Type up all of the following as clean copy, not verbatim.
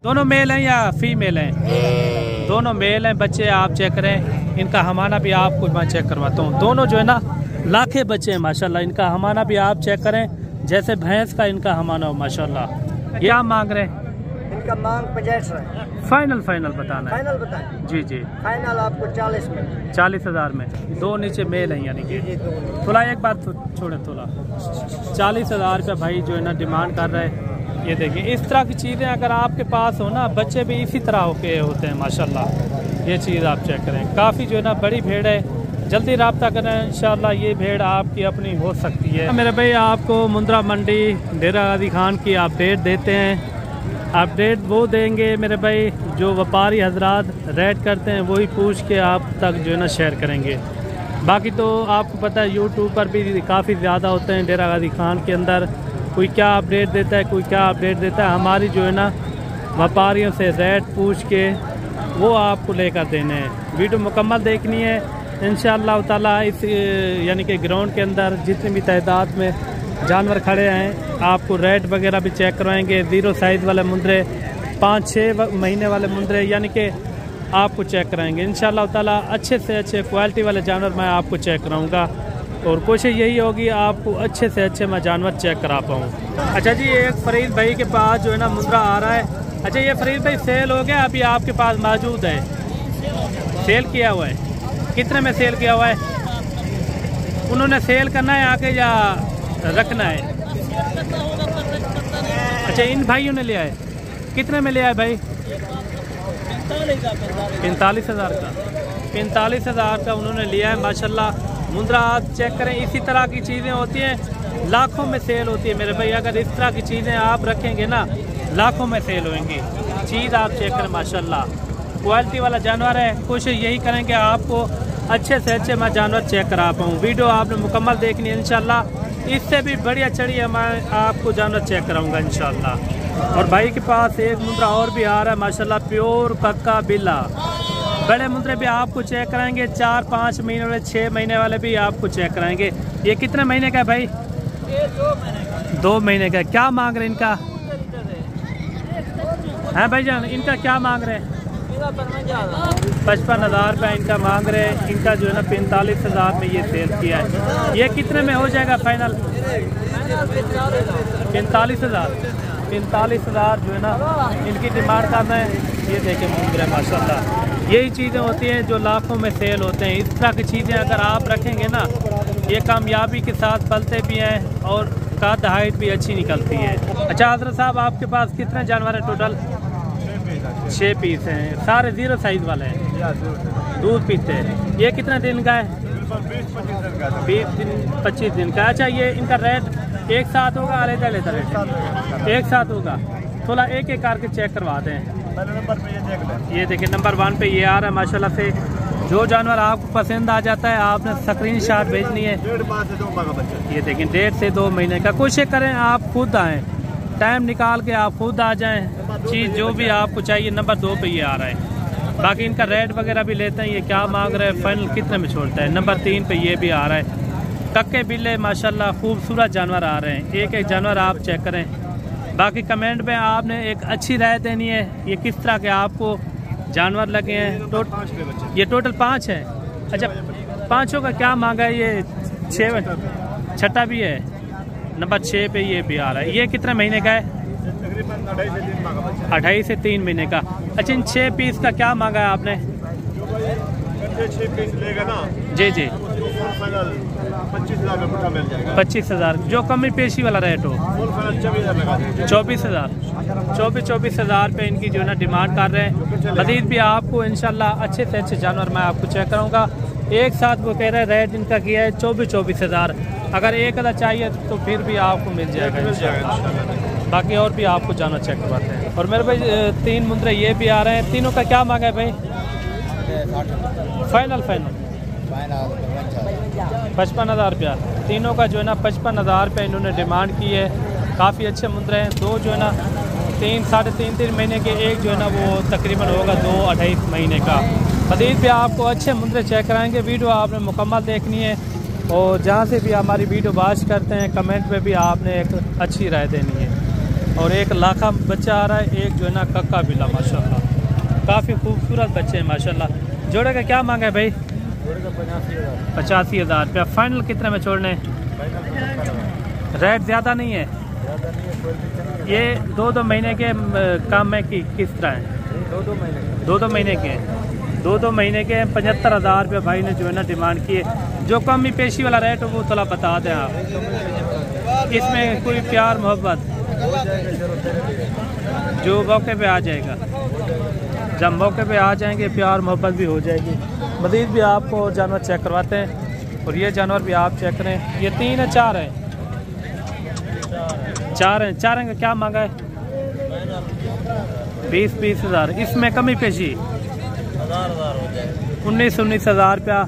दोनों मेल हैं या फीमेल हैं? दोनों मेल हैं बच्चे। आप चेक करें, इनका हमाना भी आपको मैं चेक करवाता हूँ। दोनों जो है ना लाखे बच्चे हैं माशाल्लाह। इनका हमाना भी आप चेक करें, जैसे भैंस का इनका हमाना हो माशाल्लाह। ये आप मांग रहे हैं? इनका मांग 50 है। फाइनल बताना है? फाइनल बताएं। जी जी, फाइनल आपको 40 में। 40,000 में। दो नीचे मेल हैं यानी कि। थोड़ा एक बात छोड़े, थोड़ा 40,000 रुपये भाई जो है ना डिमांड कर रहे हैं। ये देखिए, इस तरह की चीज़ें अगर आपके पास हो ना, बच्चे भी इसी तरह होके होते हैं माशाल्लाह। ये चीज़ आप चेक करें, काफ़ी जो है ना बड़ी भेड़ है। जल्दी रब्ता करें, इंशाल्लाह ये भेड़ आपकी अपनी हो सकती है। मेरे भाई आपको मुंद्रा मंडी डेरा गाजी खान की अपडेट देते हैं। अपडेट वो देंगे मेरे भाई जो व्यापारी हजरात रेट करते हैं, वही पूछ के आप तक जो है ना शेयर करेंगे। बाकी तो आपको पता है यूट्यूब पर भी काफ़ी ज़्यादा होते हैं डेरा गाजी खान के अंदर। कोई क्या अपडेट देता है, कोई क्या अपडेट देता है। हमारी जो है ना व्यापारियों से रेट पूछ के वो आपको लेकर देने हैं। वीडियो मुकम्मल देखनी है इंशाअल्लाह ताला। इस यानी कि ग्राउंड के अंदर जितनी भी तादाद में जानवर खड़े हैं, आपको रेट वगैरह भी चेक करवाएंगे। 0 साइज़ वाले मुंद्रे, 5-6 महीने वाले मुंद्रे यानी कि आपको चेक कराएंगे इंशाअल्लाह ताला। अच्छे से अच्छे क्वालिटी वाले जानवर मैं आपको चेक कराऊँगा और कोशिश यही होगी आपको अच्छे से अच्छे मैं जानवर चेक करा पाऊँ। अच्छा जी, एक फरीद भाई के पास जो है ना मुंद्रा आ रहा है। अच्छा, ये फरीद भाई सेल हो गया अभी आपके पास मौजूद है? सेल किया हुआ है? कितने में सेल किया हुआ है? उन्होंने सेल करना है आके या रखना है? अच्छा, इन भाइयों ने लिया है। कितने में लिया है भाई? 45,000 का। 45,000 का उन्होंने लिया है माशाल्लाह। मुंद्रा आप चेक करें, इसी तरह की चीज़ें होती हैं, लाखों में सेल होती है मेरे भाई। अगर इस तरह की चीज़ें आप रखेंगे ना, लाखों में सेल होंगी। चीज़ आप चेक करें माशाल्लाह, क्वालिटी वाला जानवर है। कोशिश यही करें कि आपको अच्छे से अच्छे मैं जानवर चेक करा पाऊँ। वीडियो आपने मुकम्मल देखनी है इंशाल्लाह। इससे भी बढ़िया चढ़िए मैं आपको जानवर चेक कराऊँगा इंशाल्लाह। और भाई के पास एक मुंद्रा और भी आ रहा है माशाल्लाह, प्योर कक्का बिल्ला। बड़े मुंद्रे भी आपको चेक कराएंगे, 4-5 महीने वाले, 6 महीने वाले भी आपको चेक कराएंगे। ये कितने महीने का है भाई? ये 2 महीने का। 2 महीने का। क्या मांग रहे हैं इनका? है भाई जान, इनका क्या मांग रहे हैं? 55,000 रुपये इनका मांग रहे हैं। इनका जो है ना 45,000 में ये सेल किया है। ये कितने में हो जाएगा फाइनल? 45,000। 45,000 जो है ना इनकी डिमांड करना है। ये देखें मुंद्रे माशाल्लाह, यही चीज़ें होती हैं जो लाखों में सेल होते हैं। इस तरह की चीज़ें अगर आप रखेंगे ना, ये कामयाबी के साथ पलते भी हैं और काद हाइट भी अच्छी निकलती है। अच्छा हजरत साहब, आपके पास कितने जानवर हैं टोटल? 6 पीस हैं। सारे 0 साइज़ वाले हैं, दूध पीते हैं। ये कितने दिन का है? 20-25 दिन का। अच्छा, ये इनका रेट एक साथ होगा? अलग अलग रेट एक साथ होगा? थोड़ा एक एक करके चेक करवा दें। नंबर पे ये देख लें। ये देखिए नंबर 1 पे ये आ रहा है माशाल्लाह से। जो जानवर आपको पसंद आ जाता है आपने स्क्रीनशॉट भेजनी है। 1.5 माह से 2 माह का बच्चा। ये देखें 1.5 से 2 महीने का। कोशिश करें आप खुद आएँ, टाइम निकाल के आप खुद आ जाएं। चीज़ जो भी आपको चाहिए नंबर 2 पे ये आ रहा है। बाकी इनका रेट वगैरह भी लेते हैं, ये क्या मांग रहे हैं, फाइनल कितने में छोड़ता है। नंबर 3 पे ये भी आ रहा है। कक्के बिल्ले माशाल्लाह खूबसूरत जानवर आ रहे हैं। एक एक जानवर आप चेक करें। बाकी कमेंट में आपने एक अच्छी राय देनी है, ये किस तरह के आपको जानवर लगे हैं। ये टोटल 5 है। अच्छा, 5 का क्या मांगा है? ये 6 छठा भी है। नंबर 6 पे ये भी आ रहा है। ये कितने महीने का है? तकरीबन 2.5 से 3 महीने का। अच्छा, इन 6 पीस का क्या मांगा है आपने? 6 पीस लेगा ना जी जी, 25,000 का मिल जाएगा। 25,000 जो कमी पेशी वाला रेट हो। 24,000 24,000 पे इनकी जो है ना डिमांड कर रहे हैं। मज़ीद भी आपको इंशाल्लाह अच्छे से अच्छे जानवर मैं आपको चेक कराऊंगा। एक साथ वो कह रहे हैं रेट इनका किया है 24,000। अगर एक अदा चाहिए तो फिर भी आपको मिल जाएगा इंशाल्लाह। बाकी और भी आपको जानवर चेक करवाते हैं। और मेरे भाई 3 मुंद्रे ये भी आ रहे हैं। तीनों का क्या मांगा है भाई? फाइनल 55,000 रुपया। तीनों का जो है ना 55,000 रुपये इन्होंने डिमांड की है। काफ़ी अच्छे मुंद्रे हैं। 2 जो है ना 3-3.5 महीने के, एक जो है ना वो तकरीबन होगा 2-2.5 महीने का। मज़ीद भी आपको अच्छे मुंद्रे चेक कराएंगे। वीडियो आपने मुकम्मल देखनी है और जहाँ से भी हमारी वीडियो वॉच करते हैं कमेंट में भी आपने एक अच्छी राय देनी है। और एक लाखा बच्चा आ रहा है, एक जो है ना कक्का बिल्ला माशाल्लाह। काफ़ी खूबसूरत बच्चे हैं माशाल्लाह। जोड़े का क्या मांगा है भाई? 85,000 रुपया। फाइनल कितने में छोड़ने? रेट ज़्यादा नहीं है? ये 2-2 महीने के काम में कि किस तरह है? 2-2 महीने के हैं। 2-2 महीने के 75,000 रुपये भाई ने जो है ना डिमांड की है। जो कमी पेशी वाला रेट हो वो थोड़ा बता दें आप। इसमें कोई प्यार मोहब्बत जो मौके पे आ जाएगा, जब मौके पे आ जाएंगे प्यार मोहब्बत भी हो जाएगी। मज़ीद भी आपको जानवर चेक करवाते हैं और ये जानवर भी आप चेक करें। ये 3 है 4 है? 4 हैं। 4 का क्या मांगा है? 20,000। इसमें कमी पेशी 19,000 रुपया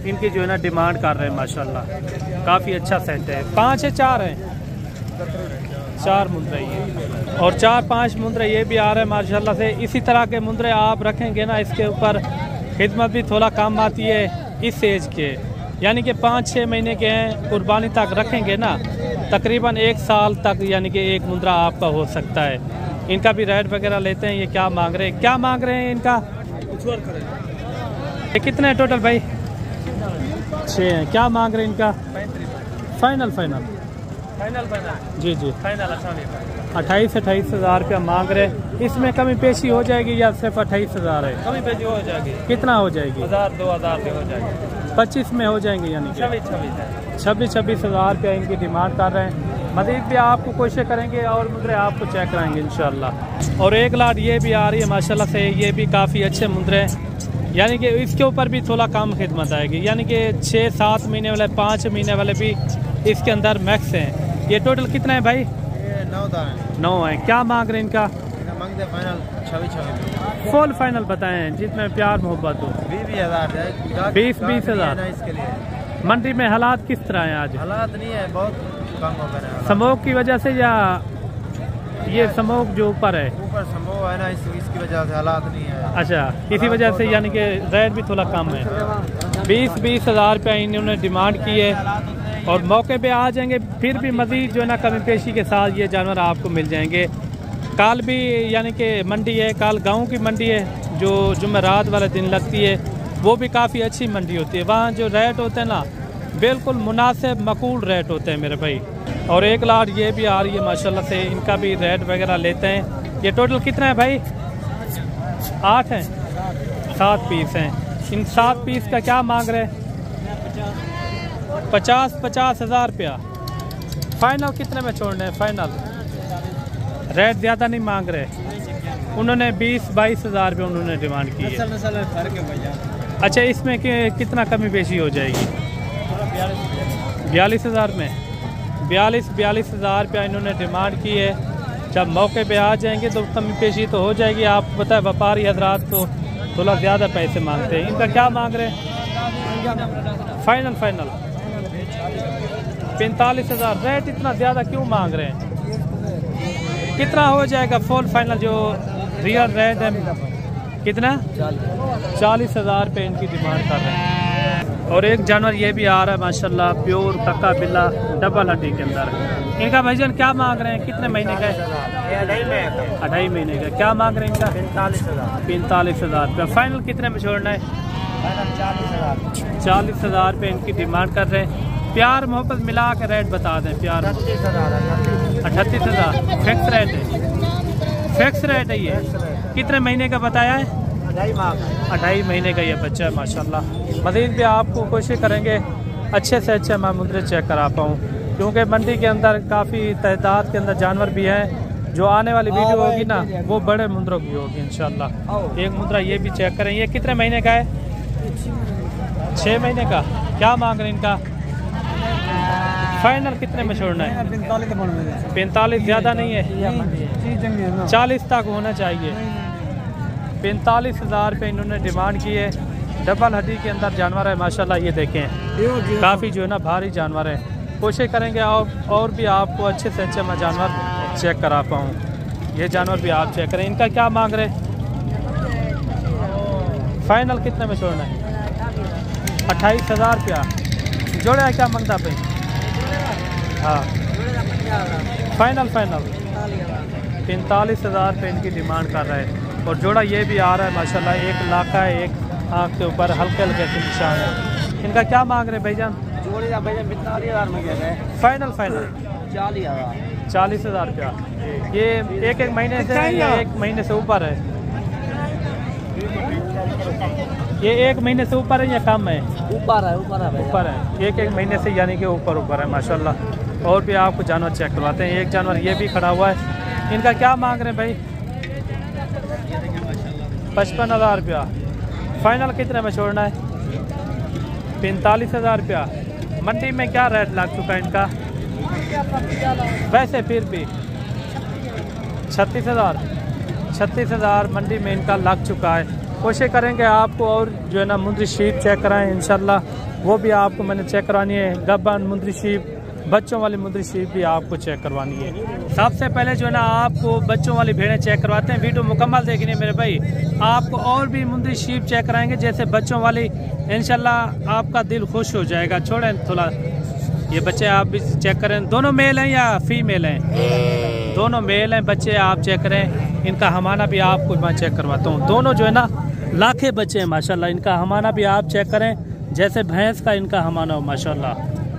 इनकी जो है ना डिमांड कर रहे हैं माशाल्लाह। काफ़ी अच्छा सेट है। 5 है 4 है? 4 मुंद्रे ये और 4-5 मुंद्रे ये भी आ रहे हैं माशाल्लाह से। इसी तरह के मुंद्रे आप रखेंगे ना, इसके ऊपर खिदमत भी थोड़ा कम आती है इस एज के, यानी कि 5-6 महीने के हैं, कुर्बानी तक रखेंगे ना तकरीबन 1 साल तक, यानी कि एक मुंद्रा आपका हो सकता है। इनका भी रेट वगैरह लेते हैं। ये क्या मांग रहे हैं? क्या मांग रहे हैं इनका? ये कितने टोटल भाई? 6 हैं। क्या मांग रहे हैं इनका? फाइनल जी जी 28,000 रुपया मांग रहे। इसमें कमी पेशी हो जाएगी या सिर्फ 28,000 है? कमी पेशी हो जाएगी। कितना हो जाएगी? 1,000-2,000 हो जाएगी। 25 में हो जाएंगे, यानी 26,000 रुपया इनकी डिमांड कर रहे हैं। मज़ीद भी आपको कोशिश करेंगे और मुद्रे आपको चेक कराएंगे इंशाल्लाह। और एक लाट ये भी आ रही है माशाल्लाह से। ये भी काफ़ी अच्छे मुद्रे हैं, यानी कि इसके ऊपर भी थोड़ा कम खिदमत आएगी, यानी कि 6-7 महीने वाले 5 महीने वाले भी इसके अंदर मैक्स हैं। ये टोटल कितना है भाई? 9 है। क्या मांग रहे हैं इनका? फुल फाइनल बताएं जितने प्यार मोहब्बत हो। 20,000 मंडी में हालात किस तरह हैं आज? हालात नहीं है, बहुत कम हो गए। स्मोक की वजह से या ये स्मोक जो ऊपर है? ऊपर स्मोक है ना, इसकी वजह से हालात नहीं है। अच्छा, इसी वजह से यानी कि रेट भी थोड़ा कम है। 20,000 रुपया इन्होंने डिमांड की है और मौके पे आ जाएंगे। फिर भी मज़ीद जो है ना कमी पेशी के साथ ये जानवर आपको मिल जाएंगे। कल भी यानी कि मंडी है, कल गांव की मंडी है जो जुमेरात वाले दिन लगती है। वो भी काफ़ी अच्छी मंडी होती है। वहाँ जो रेट होते हैं ना बिल्कुल मुनासिब मकूल रेट होते हैं मेरे भाई। और एक लाट ये भी आ रही है माशाल्लाह से। इनका भी रेट वगैरह लेते हैं। ये टोटल कितना है भाई? 8 हैं? 7 पीस हैं। इन 7 पीस का क्या मांग रहे हैं? 50,000 रुपया। फाइनल कितने में छोड़ने हैं? फाइनल रेट ज़्यादा नहीं मांग रहे। उन्होंने 20-22,000 रुपये उन्होंने डिमांड की है। अच्छा, इसमें कितना कमी पेशी हो जाएगी? 42,000 में 42,000 रुपया इन्होंने डिमांड की है। जब मौके पे आ जाएंगे तो कमी पेशी तो हो जाएगी। आपको पता है व्यापारी हजरात तो थोड़ा ज़्यादा पैसे मांगते हैं। इनका क्या मांग रहे हैं? फाइनल 45,000। रेट इतना ज़्यादा क्यों मांग रहे हैं? कितना हो जाएगा फुल फाइनल जो रियल रेट है? कितना? 40,000 रुपये इनकी डिमांड कर रहे हैं। और एक जानवर ये भी आ रहा है माशाल्लाह, प्योर कक्का बिल्ला डबल हड्डी के अंदर। इनका भाईजान क्या मांग रहे हैं? कितने महीने का है? 2.5 महीने का। क्या मांग रहे हैं इनका? 45,000 रुपया। फाइनल कितने में छोड़ना है? 40,000 रुपये इनकी डिमांड कर रहे हैं। प्यार मोहब्बत मिला के रेट बता दें। प्यार 38,000 फिक्स रेट है? फिक्स रेट है। ये कितने महीने का बताया है? 2.5 महीने का ये बच्चा है माशाल्लाह। मज़ीद भी आपको कोशिश करेंगे अच्छे से अच्छे मैं मुद्रे चेक करा पाऊँ, क्योंकि मंडी के अंदर काफ़ी तादाद के अंदर जानवर भी हैं। जो आने वाली वीडियो होगी ना वो बड़े मुद्रों की होगी इंशाल्लाह। एक मुद्रा ये भी चेक करें। ये कितने महीने का है? 6 महीने का। क्या मांग रहे हैं इनका? फाइनल कितने में छोड़ना है? 45 ज़्यादा नहीं है? 40 तक होना चाहिए। 45,000 रुपये इन्होंने डिमांड की है। डबल हड्डी के अंदर जानवर है माशाल्लाह। ये देखें काफ़ी जो है ना भारी जानवर है। कोशिश करेंगे और भी आपको अच्छे से अच्छे मैं जानवर चेक करा पाऊँ। ये जानवर भी आप चेक करें। इनका क्या मांग रहे? फाइनल कितने में छोड़ना है? 28,000 रुपया। जोड़े क्या मांगता पे? हाँ फाइनल 45,000 रुपये इनकी डिमांड कर रहा है। और जोड़ा ये भी आ रहा है माशाल्लाह, 1 लाख का है, एक आँख के ऊपर हल्के हल्के से निशान है। इनका क्या मांग रहे भाईजान? जोड़ी का भाईजान 45,000 में कह रहे हैं। फाइनल 40,000 40,000 रुपया। ये एक महीने से या 1 महीने से ऊपर है? ये 1 महीने से ऊपर है या कम है? ऊपर है ऊपर है, एक महीने से यानी कि ऊपर है माशाल्लाह। और भी आपको जानवर चेक करवाते हैं। एक जानवर ये भी खड़ा हुआ है। इनका क्या मांग रहे हैं भाई? 55,000 रुपया। फाइनल कितने में छोड़ना है? 45,000 रुपया। मंडी में क्या रेट लग चुका है इनका? वैसे फिर भी 36,000 मंडी में इनका लग चुका है। कोशिश करेंगे आपको और जो है ना मुंदरी शीप चेक कराएं इंशाल्लाह, वो भी आपको मैंने चेक करवानी है। गब्बन मुंदरी शीप, बच्चों वाली मुंदरी शीप भी आपको चेक करवानी है। सबसे पहले जो है ना आपको बच्चों वाली भेड़ें चेक करवाते हैं। वीडियो मुकम्मल देखनी है मेरे भाई। आपको और भी मुंदरी शीप चेक कराएंगे जैसे बच्चों वाली, इंशाल्लाह आपका दिल खुश हो जाएगा। छोड़ें थोड़ा, ये बच्चे आप भी चेक करें। दोनों मेल हैं या फीमेल हैं? दोनों मेल हैं बच्चे, आप चेक करें। इनका हमाना भी आपको मैं चेक करवाता हूँ। दोनों जो है ना लाखे बच्चे हैं माशाल्लाह। इनका हमाना भी आप चेक करें जैसे भैंस का इनका हमाना हो माशाल्लाह।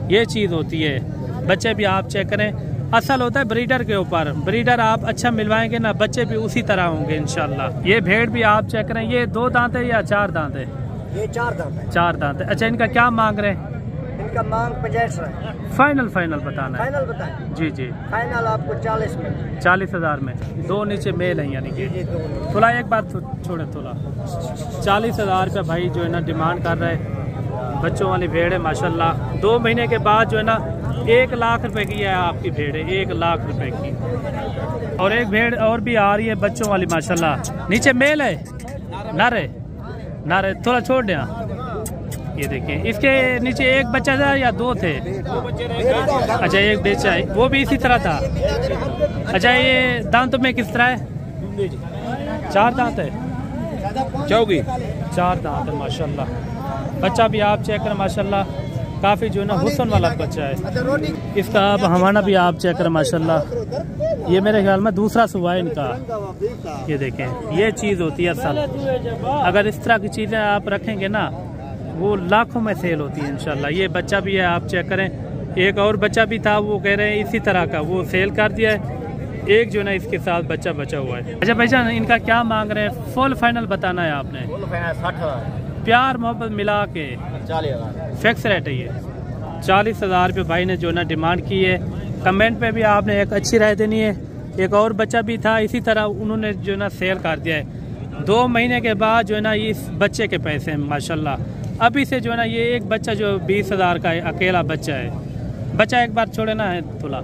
ये चीज़ होती है। बच्चे भी आप चेक करें। असल होता है ब्रीडर के ऊपर। ब्रीडर आप अच्छा मिलवाएंगे ना, बच्चे भी उसी तरह होंगे इंशाल्लाह। ये भेड़ भी आप चेक करें। ये 2 दांत है या 4 दांत है? ये 4 दांत है। 4 दांत है। अच्छा, इनका क्या मांग रहे हैं? इनका मांग 50 है। फाइनल बताना है? फाइनल बताएं। जी फाइनल आपको 40 में। 40,000 में। 2 नीचे मेल हैं यानी कि। थोड़ा एक बात छोड़े थोड़ा। 40,000 रुपये भाई जो है ना डिमांड कर रहे हैं। बच्चों वाली भेड़ है माशाल्लाह। 2 महीने के बाद जो है ना 1 लाख रुपए की है आपकी भेड़ है, 1 लाख रुपए की। और एक भेड़ और भी आ रही है बच्चों वाली माशाल्लाह। नीचे मेल है, नारे थोड़ा छोड़ दें। ये देखिए, इसके नीचे एक बच्चा था या 2 थे? अच्छा, एक बच्चा है, वो भी इसी तरह था। अच्छा, ये दांतों में किस तरह है? 4 दांत है। 4 दांत है माशाल्लाह। बच्चा भी आप चेक करें माशाल्लाह, काफ़ी जो है ना हुस्न वाला बच्चा है। इसका अब हमाना भी आप चेक करें माशाल्लाह। ये मेरे ख्याल में दूसरा सुबह है इनका। ये देखें, ये चीज़ होती है असल। अगर इस तरह की चीज़ें आप रखेंगे ना, वो लाखों में सेल होती है इंशाल्लाह। ये बच्चा भी है, आप चेक करें। एक और बच्चा भी था, वो कह रहे हैं इसी तरह का, वो सेल कर दिया है। एक जो है ना इसके साथ बच्चा बचा हुआ है। अच्छा भाईजान, इनका क्या मांग रहे हैं? फुल फाइनल बताना है आपने। 60,000 प्यार मोहब्बत मिला के 40,000 फिक्स रेट है ये। 40,000 रुपये भाई ने जो ना डिमांड की है। कमेंट पे भी आपने एक अच्छी राय देनी है। एक और बच्चा भी था इसी तरह, उन्होंने जो ना सेल कर दिया है। 2 महीने के बाद जो है ना इस बच्चे के पैसे हैं माशाल्लाह। अभी से जो है ना ये एक बच्चा जो 20,000 का है, अकेला बच्चा है। बच्चा एक बार छोड़े ना है थोड़ा।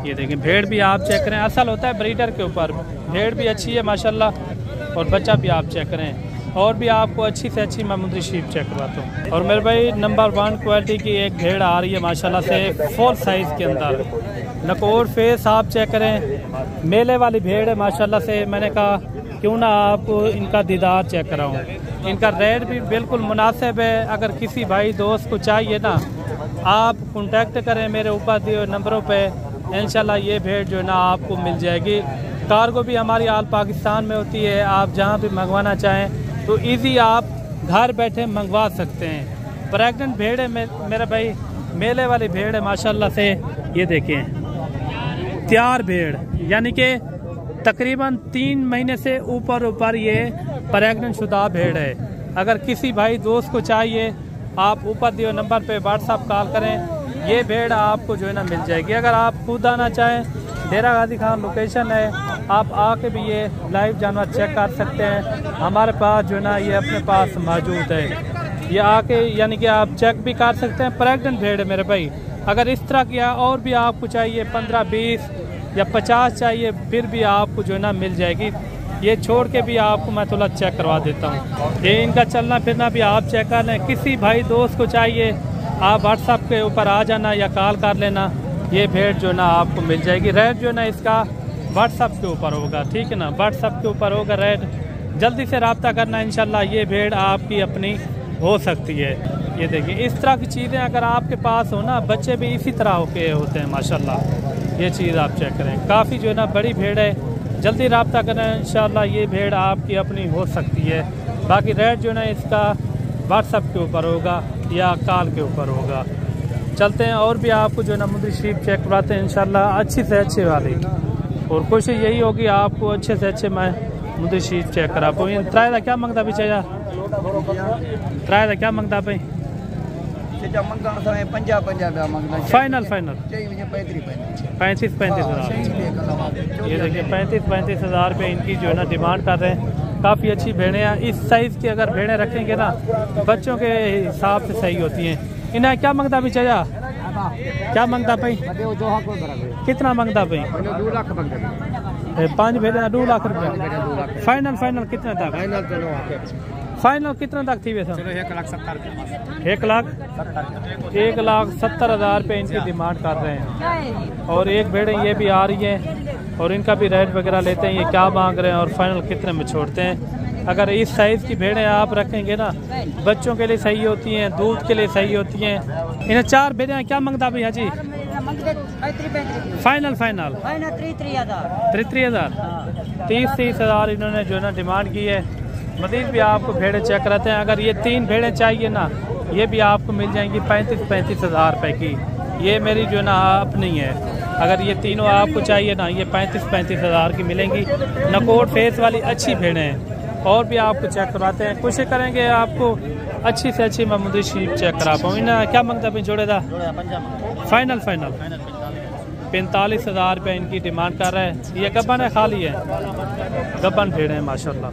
ये देखें, भेड़ भी आप चेक करें। असल होता है ब्रीडर के ऊपर। भेड़ भी अच्छी है माशाल्लाह, और बच्चा भी आप चेक करें। और भी आपको अच्छी से अच्छी मैं मुंदरी शीप चेक करवाता हूँ। और मेरे भाई नंबर 1 क्वालिटी की एक भेड़ आ रही है माशाल्लाह से, फुल साइज़ के अंदर। नकोर फेस आप चेक करें। मेले वाली भेड़ है माशाल्लाह से। मैंने कहा क्यों ना आपको इनका दीदार चेक कराऊँ। इनका रेट भी बिल्कुल मुनासिब है। अगर किसी भाई दोस्त को चाहिए ना, आप कांटेक्ट करें मेरे ऊपर दिए नंबरों पे। इंशाल्लाह ये भेड़ जो है ना आपको मिल जाएगी। कार्गो भी हमारी आल पाकिस्तान में होती है। आप जहाँ भी मंगवाना चाहें तो इजी आप घर बैठे मंगवा सकते हैं। प्रेग्नेंट भेड़ है मेरा भाई, मेले वाली भेड़ है माशाल्लाह से। ये देखें, तैयार भेड़, यानी कि तकरीबन 3 महीने से ऊपर ये प्रेग्नेंट शुदा भेड़ है। अगर किसी भाई दोस्त को चाहिए, आप ऊपर दिए नंबर पे व्हाट्सअप कॉल करें। ये भेड़ आपको जो है ना मिल जाएगी। अगर आप खुद आना चाहें, डेरा गाजी खान लोकेशन है, आप आके भी ये लाइव जानवर चेक कर सकते हैं। हमारे पास जो है ना ये अपने पास मौजूद है। ये आके यानी कि आप चेक भी कर सकते हैं। प्रेग्नेंट भेड़ है मेरे भाई। अगर इस तरह की और भी आपको चाहिए 15, 20 या 50 चाहिए, फिर भी आपको जो है ना मिल जाएगी। ये छोड़ के भी आपको मैं थोड़ा चेक करवा देता हूँ। ये इनका चलना फिरना भी आप चेक कर लें। किसी भाई दोस्त को चाहिए, आप व्हाट्सएप के ऊपर आ जाना या कॉल कर लेना। ये भेड़ जो ना आपको मिल जाएगी। रेट जो ना इसका व्हाट्सएप के ऊपर होगा, ठीक है ना, व्हाट्सएप के ऊपर होगा रेट। जल्दी से रब्ता करना, इंशाल्लाह ये भेड़ आपकी अपनी हो सकती है। ये देखिए, इस तरह की चीज़ें अगर आपके पास हो ना, बच्चे भी इसी तरह के होते हैं माशाल्लाह। ये चीज़ आप चेक करें, काफ़ी जो है ना बड़ी भेड़ है। जल्दी रब्ता करें, इंशाल्लाह ये भेड़ आपकी अपनी हो सकती है। बाकी रेट जो है ना इसका व्हाट्सएप के ऊपर होगा या कॉल के ऊपर होगा। चलते हैं और भी आपको जो है ना मुंदरी शरीफ चेक करवाते हैं इंशाल्लाह, अच्छे से अच्छे वाले। और कोशिश यही होगी आपको अच्छे से अच्छे मैं मुंदरी शरीफ चेक करा पाऊँ। त्राए का क्या मंगता पीछे यार, त्राए का क्या मंगता पे? फाइनल 35 हज़ार। ये देखिए 35 हज़ार रुपये इनकी जो है ना डिमांड कर रहे हैं। काफ़ी अच्छी भेड़ें हैं। इस साइज़ की अगर भेड़ें रखेंगे ना बच्चों के हिसाब से सही होती हैं। इन्हें क्या मंगता पीछे जा, क्या मंगता पाई, कितना मंगता पाई? 5 भेड़ें 2 लाख रुपये। फाइनल कितना तक? फाइनल कितना तक थी वैसे? 1,70,000 रुपये इनकी डिमांड कर रहे हैं। और एक भेड़ ये भी आ रही है और इनका भी रेट वगैरह लेते हैं, ये क्या मांग रहे हैं और फाइनल कितने में छोड़ते हैं। अगर इस साइज़ की भेड़ें आप रखेंगे ना बच्चों के लिए सही होती हैं, दूध के लिए सही होती हैं। इन्हें 4 भेड़ें क्या मंगता भैया जी? फाइनल 30 हज़ार इन्होंने जो है ना डिमांड की है। मज़ीद भी आपको भेड़ें चेक कराते हैं। अगर ये 3 भेड़ें चाहिए ना ये भी आपको मिल जाएंगी 35 हज़ार रुपये की। ये मेरी जो है ना अपनी है। अगर ये तीनों आपको चाहिए ना ये 35 हज़ार की मिलेंगी। नकोट फेस वाली अच्छी भेड़ें हैं। और भी आपको चेक करवाते हैं, कोशिश करेंगे आपको अच्छी से अच्छी मैं मुंदरी शरीफ चेक करा पाऊँ। इन्हें क्या मंगता भाई जोड़े था? फाइनल 45 हज़ार रुपये इनकी डिमांड कर रहे हैं। ये गब्बन है, खाली है, गब्बन भेड़ है माशाल्लाह।